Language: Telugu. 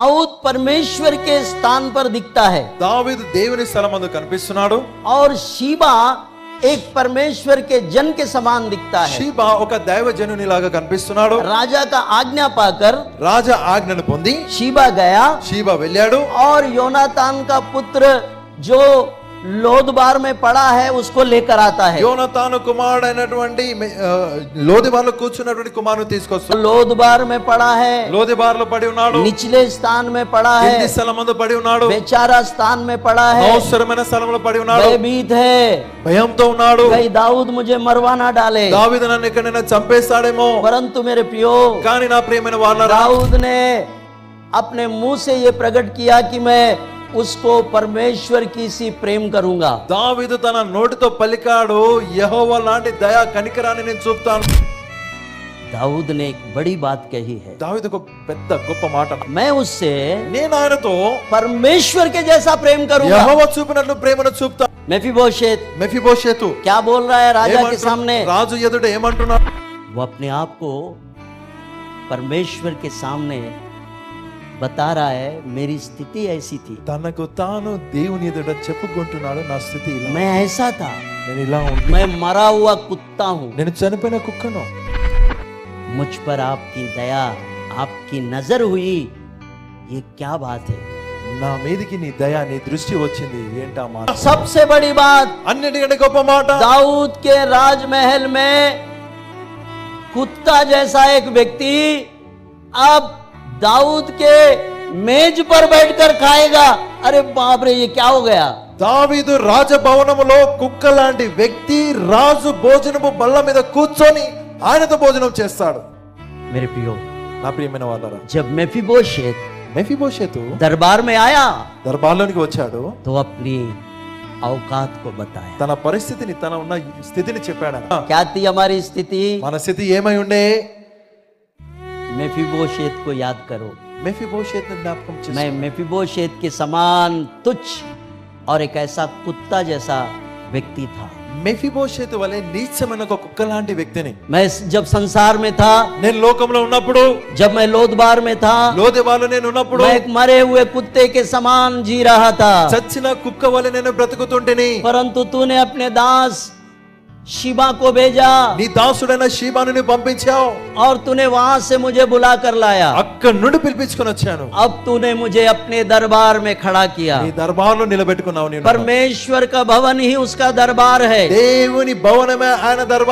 दाऊद परमेश्वर के स्थान पर दिखता है దావీదు దేవుని స్థలమందు కనిపిస్తున్నాడు. और शीबा एक परमेश्वर के जन के समान दिखता है। షీబా ఒక దైవజనుని లాగా కనిపిస్తున్నాడు. राजा का आज्ञा पाकर రాజా ఆజ్ఞను పొంది शीबा गया షీబా వెళ్ళాడు. और योनातान का पुत्र जो लोदबार में पड़ा है उसको लेकर आता है। యోనతాను కుమారుడైనటువంటి లోదెబార్లో కూర్చున్నటువంటి కుమారుని తీసుకొస్తాడు. लोदबार में पड़ा है, లోదెబార్లో పడి ఉన్నాడు. निचले स्थान में पड़ा కింది है, స్థలమందు పడి ఉన్నాడు. बेचारा स्थान में पड़ा है, అవసరమైన స్థలంలో పడి ఉన్నాడు. भयभीत है, భయంతో ఉన్నాడు. कहीं दाऊद मुझे मरवा ना डाले। దావీదు నన్ను ఎక్కడైనా చంపేస్తాడేమో. परंतु मेरे प्रियो, కానీ నా ప్రియమైన వాళ్ళారా, दाऊद ने अपने मुंह से ये प्रकट किया कि मैं उसको परमेश्वर की सी प्रेम करूंगा। దావీదు తన నోటితో పలికాడు, యెహోవా లాంటి దయా కనికరాన్ని నేను చూపుతాను. दाऊद ने एक बड़ी बात कही है, దావీదు ఒక పెద్ద గొప్ప మాట అన్నాడు. मैं उससे నేను ఆయనతో परमेश्वर के जैसा प्रेम करूंगा। యెహోవా చూపినట్లు ప్రేమను చూపుతాను. मेफीबोशेत మెఫీబోషెతు क्या बोल रहा है राजा के ఏమంటున్నాడు? सामने? రాజు ఎదుట ఏమంటున్నాడు? वो अपने आप को परमेश्वर के सामने बता रहा है, मेरी स्थिति ऐसी थी, తనకు తాను దేవుని ఎదుట చెప్పుకుంటున్నాడు, నా స్థితి ఇలా, मैं ऐसा था, నేను ఇలా ఉంది, मैं मरा हुआ कुत्ता हूं, నేను చనిపోయిన కుక్కను. मुझ पर आपकी दया, आपकी नजर हुई, ये क्या बात है? నా మీదికి నీ దయ, నీ దృష్టి వచ్చింది, ఏంటా మాట? सबसे बड़ी बात, అన్నిటికంటే గొప్ప మాట, दाऊद के राजमहल में कुत्ता जैसा एक व्यक्ति अब दाऊद के मेज पर बैठकर खाएगा। अरे बाप रे, ये क्या हो गया? దావీదు రాజభవనములో కుక్క లాంటి వ్యక్తి రాజు భోజనము బల్ల మీద కూర్చొని ఆయనతో భోజనం చేస్తాడు. मेरे प्रियो, నా ప్రియమైన వాళ్ళారా, जब मेफीबोशेत మెఫీబోషెతు दरबार में आया దర్బార్లోనికి వచ్చాడు. तो अपनी औकात को बताया। తన పరిస్థితిని, తన ఉన్న స్థితిని చెప్పాడు. क्या थी हमारी स्थिति? మన స్థితి ఏమై ఉండే? मेफीबोशेत को याद करो। మెఫీబోషెతుని జ్ఞాపకం చేసుకో. मैं मेफीबोशेत के समान तुच्छ और एक ऐसा कुत्ता जैसा व्यक्ति था। మెఫీబోషెతు వలె నీచమైన ఒక కుక్క లాంటి వ్యక్తిని. मैं जब संसार में था, నేను లోకంలో ఉన్నప్పుడు, जब मैं लोदबार में था, లోదెబాలో నేను ఉన్నప్పుడు, मैं एक मरे हुए कुत्ते के समान जी रहा था। చచ్చిన కుక్క వలె నేను బ్రతుకుతుంటిని. परंतु तूने अपने दास शीबा को भेजा నీ దాసుడైన షీబాను పంపించావు. और तूने वहां से मुझे बुला कर लाया। అక్కడి నుండి పిలిపించుకొని వచ్చాను. अब तूने मुझे अपने दरबार में खड़ा किया। నీ దర్బార్లో నిలబెట్టుకున్నావు. నేను परमेश्वर का भवन ही उसका दरबार है। దేవుని భవనమే ఆయన దర్బార్.